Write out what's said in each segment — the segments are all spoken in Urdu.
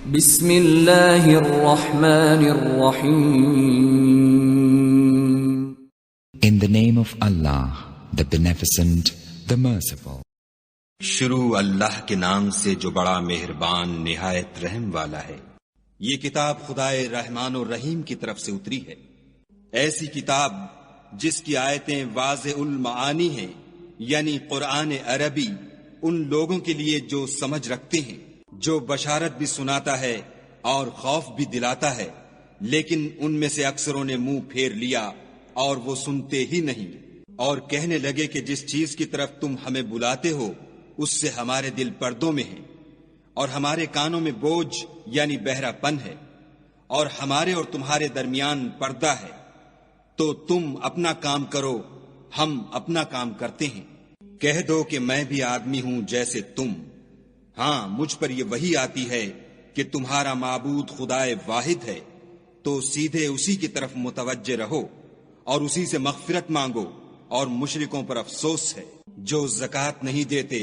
بسم اللہ الرحمن الرحیم. In the name of Allah, the Beneficent, the Merciful. شروع اللہ کے نام سے جو بڑا مہربان نہایت رحم والا ہے. یہ کتاب خدائے رحمان و رحیم کی طرف سے اتری ہے. ایسی کتاب جس کی آیتیں واضح المعانی ہیں، یعنی قرآن عربی ان لوگوں کے لیے جو سمجھ رکھتے ہیں، جو بشارت بھی سناتا ہے اور خوف بھی دلاتا ہے، لیکن ان میں سے اکثروں نے منہ پھیر لیا اور وہ سنتے ہی نہیں، اور کہنے لگے کہ جس چیز کی طرف تم ہمیں بلاتے ہو اس سے ہمارے دل پردوں میں ہیں، اور ہمارے کانوں میں بوجھ یعنی بہرا پن ہے، اور ہمارے اور تمہارے درمیان پردہ ہے، تو تم اپنا کام کرو، ہم اپنا کام کرتے ہیں. کہہ دو کہ میں بھی آدمی ہوں جیسے تم. ہاں، مجھ پر یہ وحی آتی ہے کہ تمہارا معبود خدائے واحد ہے، تو سیدھے اسی کی طرف متوجہ رہو اور اسی سے مغفرت مانگو. اور مشرکوں پر افسوس ہے جو زکوٰۃ نہیں دیتے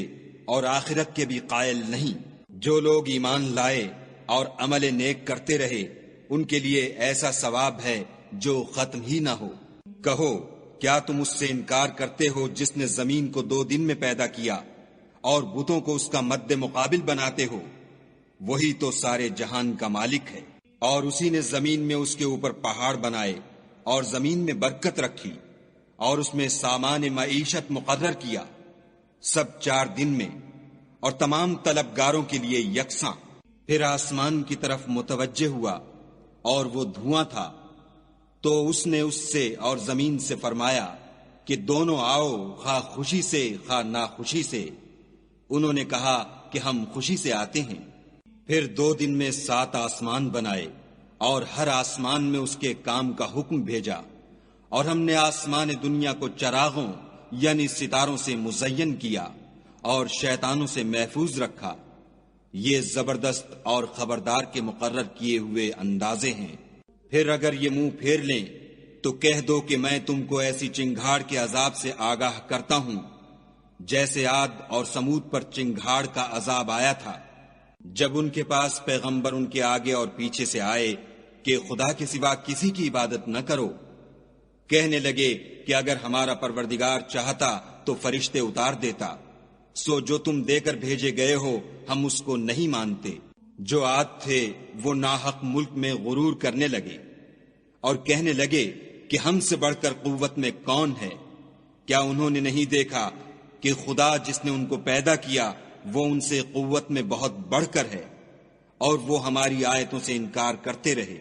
اور آخرت کے بھی قائل نہیں. جو لوگ ایمان لائے اور عمل نیک کرتے رہے ان کے لیے ایسا ثواب ہے جو ختم ہی نہ ہو. کہو کیا تم اس سے انکار کرتے ہو جس نے زمین کو 2 دن میں پیدا کیا اور بتوں کو اس کا مد مقابل بناتے ہو؟ وہی تو سارے جہان کا مالک ہے. اور اسی نے زمین میں اس کے اوپر پہاڑ بنائے اور زمین میں برکت رکھی اور اس میں سامان معیشت مقرر کیا، سب 4 دن میں، اور تمام طلبگاروں کے لیے یکساں. پھر آسمان کی طرف متوجہ ہوا اور وہ دھواں تھا، تو اس نے اس سے اور زمین سے فرمایا کہ دونوں آؤ، خواہ خوشی سے خواہ ناخوشی سے. انہوں نے کہا کہ ہم خوشی سے آتے ہیں. پھر 2 دن میں 7 آسمان بنائے اور ہر آسمان میں اس کے کام کا حکم بھیجا، اور ہم نے آسمان دنیا کو چراغوں یعنی ستاروں سے مزین کیا اور شیطانوں سے محفوظ رکھا. یہ زبردست اور خبردار کے مقرر کیے ہوئے اندازے ہیں. پھر اگر یہ منہ پھیر لیں تو کہہ دو کہ میں تم کو ایسی چنگھاڑ کے عذاب سے آگاہ کرتا ہوں جیسے عاد اور سمود پر چنگھاڑ کا عذاب آیا تھا، جب ان کے پاس پیغمبر ان کے آگے اور پیچھے سے آئے کہ خدا کے سوا کسی کی عبادت نہ کرو. کہنے لگے کہ اگر ہمارا پروردگار چاہتا تو فرشتے اتار دیتا، سو جو تم دے کر بھیجے گئے ہو ہم اس کو نہیں مانتے. جو عاد تھے وہ ناحق ملک میں غرور کرنے لگے اور کہنے لگے کہ ہم سے بڑھ کر قوت میں کون ہے. کیا انہوں نے نہیں دیکھا کہ خدا جس نے ان کو پیدا کیا وہ ان سے قوت میں بہت بڑھ کر ہے، اور وہ ہماری آیتوں سے انکار کرتے رہے.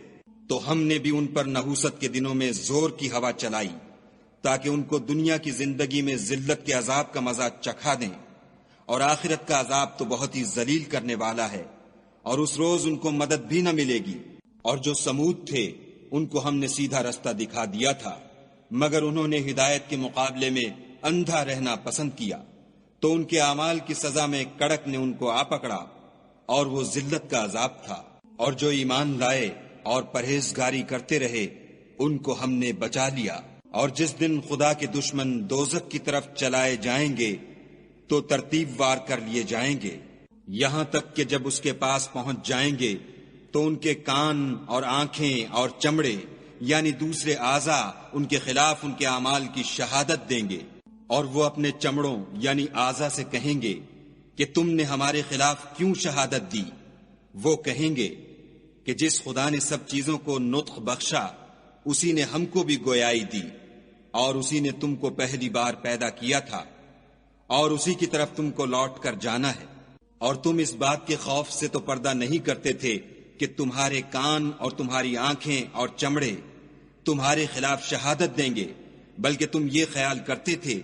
تو ہم نے بھی ان پر نحوست کے دنوں میں زور کی ہوا چلائی تاکہ ان کو دنیا کی زندگی میں ذلت کے عذاب کا مزہ چکھا دیں، اور آخرت کا عذاب تو بہت ہی ذلیل کرنے والا ہے، اور اس روز ان کو مدد بھی نہ ملے گی. اور جو سمود تھے ان کو ہم نے سیدھا رستہ دکھا دیا تھا، مگر انہوں نے ہدایت کے مقابلے میں اندھا رہنا پسند کیا، تو ان کے اعمال کی سزا میں کڑک نے ان کو آ پکڑا، اور وہ ذلت کا عذاب تھا. اور جو ایمان لائے اور پرہیزگاری کرتے رہے ان کو ہم نے بچا لیا. اور جس دن خدا کے دشمن دوزخ کی طرف چلائے جائیں گے تو ترتیب وار کر لیے جائیں گے، یہاں تک کہ جب اس کے پاس پہنچ جائیں گے تو ان کے کان اور آنکھیں اور چمڑے یعنی دوسرے اعضاء ان کے خلاف ان کے اعمال کی شہادت دیں گے. اور وہ اپنے چمڑوں یعنی اعضاء سے کہیں گے کہ تم نے ہمارے خلاف کیوں شہادت دی؟ وہ کہیں گے کہ جس خدا نے سب چیزوں کو نطق بخشا اسی نے ہم کو بھی گویائی دی، اور اسی نے تم کو پہلی بار پیدا کیا تھا، اور اسی کی طرف تم کو لوٹ کر جانا ہے. اور تم اس بات کے خوف سے تو پردہ نہیں کرتے تھے کہ تمہارے کان اور تمہاری آنکھیں اور چمڑے تمہارے خلاف شہادت دیں گے، بلکہ تم یہ خیال کرتے تھے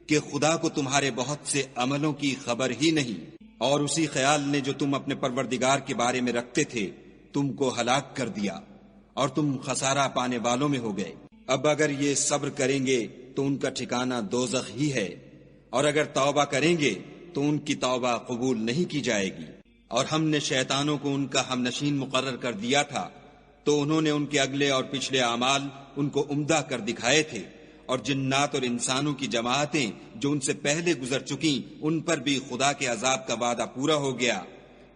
کہ خدا کو تمہارے بہت سے عملوں کی خبر ہی نہیں. اور اسی خیال نے جو تم اپنے پروردگار کے بارے میں رکھتے تھے تم کو ہلاک کر دیا، اور تم خسارہ پانے والوں میں ہو گئے. اب اگر یہ صبر کریں گے تو ان کا ٹھکانہ دوزخ ہی ہے، اور اگر توبہ کریں گے تو ان کی توبہ قبول نہیں کی جائے گی. اور ہم نے شیطانوں کو ان کا ہم نشین مقرر کر دیا تھا، تو انہوں نے ان کے اگلے اور پچھلے اعمال ان کو عمدہ کر دکھائے تھے. اور جنات اور انسانوں کی جماعتیں جو ان سے پہلے گزر چکیں ان پر بھی خدا کے عذاب کا وعدہ پورا ہو گیا.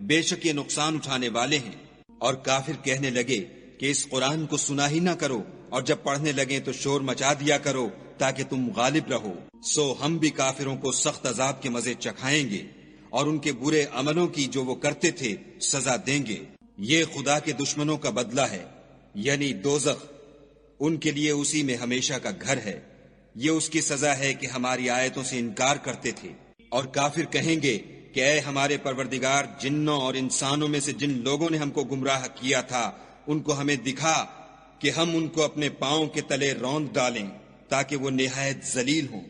بے شک یہ نقصان اٹھانے والے ہیں. اور کافر کہنے لگے کہ اس قرآن کو سنا ہی نہ کرو، اور جب پڑھنے لگیں تو شور مچا دیا کرو تاکہ تم غالب رہو۔ سو ہم بھی کافروں کو سخت عذاب کے مزے چکھائیں گے اور ان کے برے عملوں کی جو وہ کرتے تھے سزا دیں گے۔ یہ خدا کے دشمنوں کا بدلہ ہے، یعنی دوزخ، ان کے لیے اسی میں ہمیشہ کا گھر ہے۔ یہ اس کی سزا ہے کہ ہماری آیتوں سے انکار کرتے تھے۔ اور کافر کہیں گے کہ اے ہمارے پروردگار، جنوں اور انسانوں میں سے جن لوگوں نے ہم کو گمراہ کیا تھا ان کو ہمیں دکھا کہ ہم ان کو اپنے پاؤں کے تلے روند ڈالیں تاکہ وہ نہایت ذلیل ہوں۔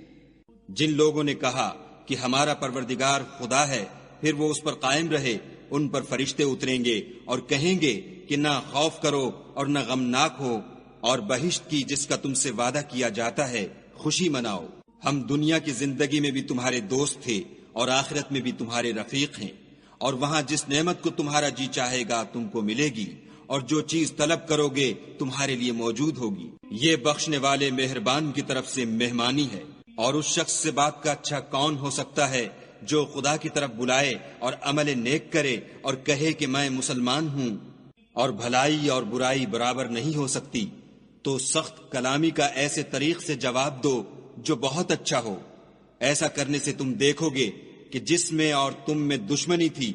جن لوگوں نے کہا کہ ہمارا پروردگار خدا ہے، پھر وہ اس پر قائم رہے، ان پر فرشتے اتریں گے اور کہیں گے کہ نہ خوف کرو اور نہ غمناک ہو، اور بہشت کی جس کا تم سے وعدہ کیا جاتا ہے خوشی مناؤ۔ ہم دنیا کی زندگی میں بھی تمہارے دوست تھے اور آخرت میں بھی تمہارے رفیق ہیں، اور وہاں جس نعمت کو تمہارا جی چاہے گا تم کو ملے گی، اور جو چیز طلب کرو گے تمہارے لیے موجود ہوگی۔ یہ بخشنے والے مہربان کی طرف سے مہمانی ہے۔ اور اس شخص سے بات کا اچھا کون ہو سکتا ہے جو خدا کی طرف بلائے اور عمل نیک کرے اور کہے کہ میں مسلمان ہوں، اور بھلائی اور برائی برابر نہیں ہو سکتی، تو سخت کلامی کا ایسے طریق سے جواب دو جو بہت اچھا ہو۔ ایسا کرنے سے تم دیکھو گے کہ جس میں اور تم میں دشمنی تھی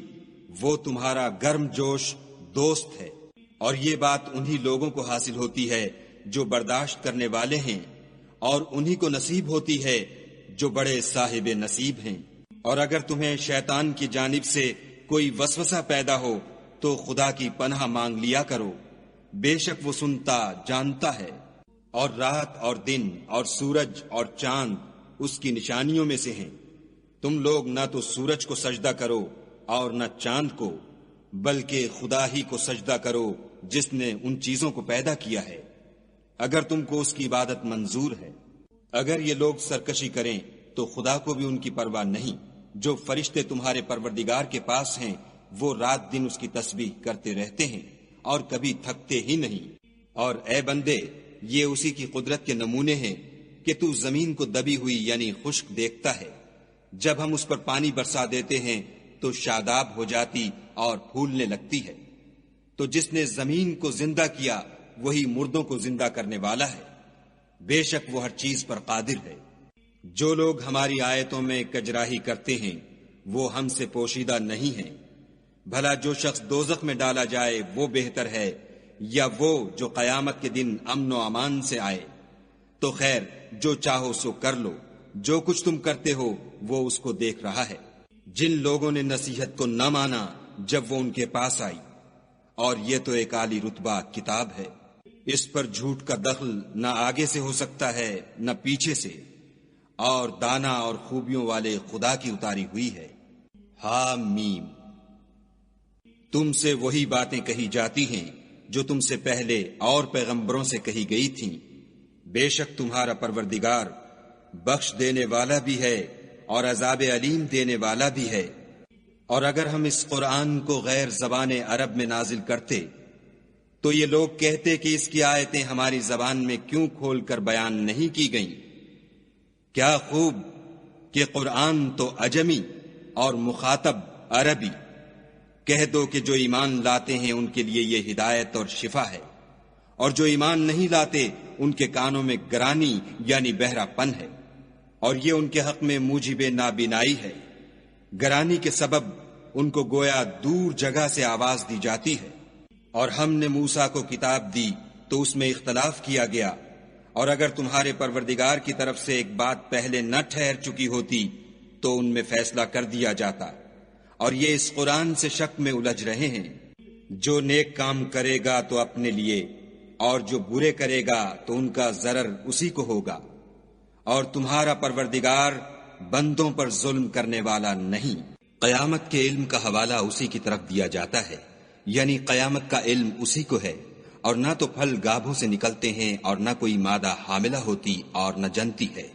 وہ تمہارا گرم جوش دوست ہے، اور یہ بات انہی لوگوں کو حاصل ہوتی ہے جو برداشت کرنے والے ہیں، اور انہی کو نصیب ہوتی ہے جو بڑے صاحب نصیب ہیں۔ اور اگر تمہیں شیطان کی جانب سے کوئی وسوسہ پیدا ہو تو خدا کی پناہ مانگ لیا کرو، بے شک وہ سنتا جانتا ہے۔ اور رات اور دن اور سورج اور چاند اس کی نشانیوں میں سے ہیں۔ تم لوگ نہ تو سورج کو سجدہ کرو اور نہ چاند کو، بلکہ خدا ہی کو سجدہ کرو جس نے ان چیزوں کو پیدا کیا ہے، اگر تم کو اس کی عبادت منظور ہے۔ اگر یہ لوگ سرکشی کریں تو خدا کو بھی ان کی پرواہ نہیں۔ جو فرشتے تمہارے پروردگار کے پاس ہیں وہ رات دن اس کی تسبیح کرتے رہتے ہیں اور کبھی تھکتے ہی نہیں۔ اور اے بندے، یہ اسی کی قدرت کے نمونے ہیں کہ تو زمین کو دبی ہوئی یعنی خشک دیکھتا ہے، جب ہم اس پر پانی برسا دیتے ہیں تو شاداب ہو جاتی اور پھولنے لگتی ہے۔ تو جس نے زمین کو زندہ کیا وہی مردوں کو زندہ کرنے والا ہے، بے شک وہ ہر چیز پر قادر ہے۔ جو لوگ ہماری آیتوں میں کجراہی کرتے ہیں وہ ہم سے پوشیدہ نہیں ہیں۔ بھلا جو شخص دوزخ میں ڈالا جائے وہ بہتر ہے یا وہ جو قیامت کے دن امن و امان سے آئے؟ تو خیر، جو چاہو سو کر لو، جو کچھ تم کرتے ہو وہ اس کو دیکھ رہا ہے۔ جن لوگوں نے نصیحت کو نہ مانا جب وہ ان کے پاس آئی، اور یہ تو ایک عالی رتبہ کتاب ہے، اس پر جھوٹ کا دخل نہ آگے سے ہو سکتا ہے نہ پیچھے سے، اور دانا اور خوبیوں والے خدا کی اتاری ہوئی ہے۔ حامیم۔ تم سے وہی باتیں کہی جاتی ہیں جو تم سے پہلے اور پیغمبروں سے کہی گئی تھیں۔ بے شک تمہارا پروردگار بخش دینے والا بھی ہے اور عذاب علیم دینے والا بھی ہے۔ اور اگر ہم اس قرآن کو غیر زبان عرب میں نازل کرتے تو یہ لوگ کہتے کہ اس کی آیتیں ہماری زبان میں کیوں کھول کر بیان نہیں کی گئیں؟ کیا خوب کہ قرآن تو عجمی اور مخاطب عربی۔ کہہ دو کہ جو ایمان لاتے ہیں ان کے لیے یہ ہدایت اور شفا ہے، اور جو ایمان نہیں لاتے ان کے کانوں میں گرانی یعنی بہرا پن ہے، اور یہ ان کے حق میں موجب نابینائی ہے۔ گرانی کے سبب ان کو گویا دور جگہ سے آواز دی جاتی ہے۔ اور ہم نے موسیٰ کو کتاب دی تو اس میں اختلاف کیا گیا، اور اگر تمہارے پروردگار کی طرف سے ایک بات پہلے نہ ٹھہر چکی ہوتی تو ان میں فیصلہ کر دیا جاتا، اور یہ اس قرآن سے شک میں الجھ رہے ہیں۔ جو نیک کام کرے گا تو اپنے لیے، اور جو برے کرے گا تو ان کا ضرر اسی کو ہوگا، اور تمہارا پروردگار بندوں پر ظلم کرنے والا نہیں۔ قیامت کے علم کا حوالہ اسی کی طرف دیا جاتا ہے، یعنی قیامت کا علم اسی کو ہے، اور نہ تو پھل گابھوں سے نکلتے ہیں اور نہ کوئی مادہ حاملہ ہوتی اور نہ جنتی ہے،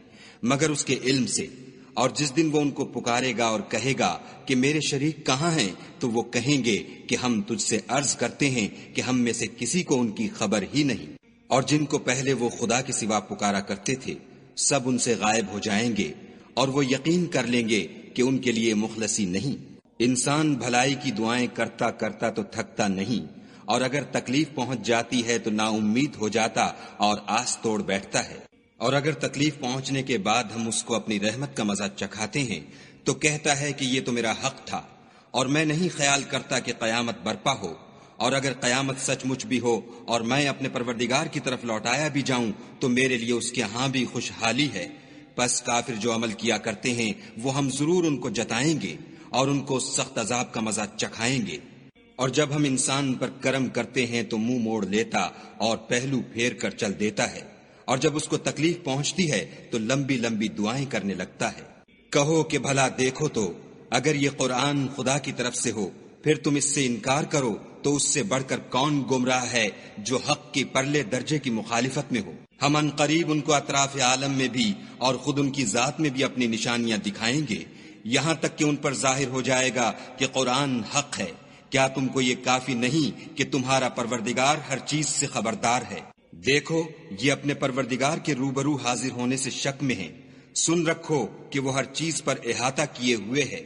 مگر اس کے علم سے۔ اور جس دن وہ ان کو پکارے گا اور کہے گا کہ میرے شریک کہاں ہیں، تو وہ کہیں گے کہ ہم تجھ سے عرض کرتے ہیں کہ ہم میں سے کسی کو ان کی خبر ہی نہیں۔ اور جن کو پہلے وہ خدا کے سوا پکارا کرتے تھے سب ان سے غائب ہو جائیں گے، اور وہ یقین کر لیں گے کہ ان کے لیے مخلصی نہیں۔ انسان بھلائی کی دعائیں کرتا کرتا تو تھکتا نہیں، اور اگر تکلیف پہنچ جاتی ہے تو نا امید ہو جاتا اور آس توڑ بیٹھتا ہے، اور اگر تکلیف پہنچنے کے بعد ہم اس کو اپنی رحمت کا مزہ چکھاتے ہیں تو کہتا ہے کہ یہ تو میرا حق تھا اور میں نہیں خیال کرتا کہ قیامت برپا ہو، اور اگر قیامت سچ مچ بھی ہو اور میں اپنے پروردگار کی طرف لوٹایا بھی جاؤں تو میرے لیے اس کے ہاں بھی خوشحالی ہے۔ پس کافر جو عمل کیا کرتے ہیں وہ ہم ضرور ان کو جتائیں گے اور ان کو سخت عذاب کا مزہ چکھائیں گے۔ اور جب ہم انسان پر کرم کرتے ہیں تو منہ موڑ لیتا اور پہلو پھیر کر چل دیتا ہے، اور جب اس کو تکلیف پہنچتی ہے تو لمبی لمبی دعائیں کرنے لگتا ہے۔ کہو کہ بھلا دیکھو تو اگر یہ قرآن خدا کی طرف سے ہو پھر تم اس سے انکار کرو تو اس سے بڑھ کر کون گمراہ ہے جو حق کی پرلے درجے کی مخالفت میں ہو۔ ہم ان قریب ان کو اطراف عالم میں بھی اور خود ان کی ذات میں بھی اپنی نشانیاں دکھائیں گے، یہاں تک کہ ان پر ظاہر ہو جائے گا کہ قرآن حق ہے۔ کیا تم کو یہ کافی نہیں کہ تمہارا پروردگار ہر چیز سے خبردار ہے؟ دیکھو یہ اپنے پروردگار کے روبرو حاضر ہونے سے شک میں ہیں، سن رکھو کہ وہ ہر چیز پر احاطہ کیے ہوئے ہے۔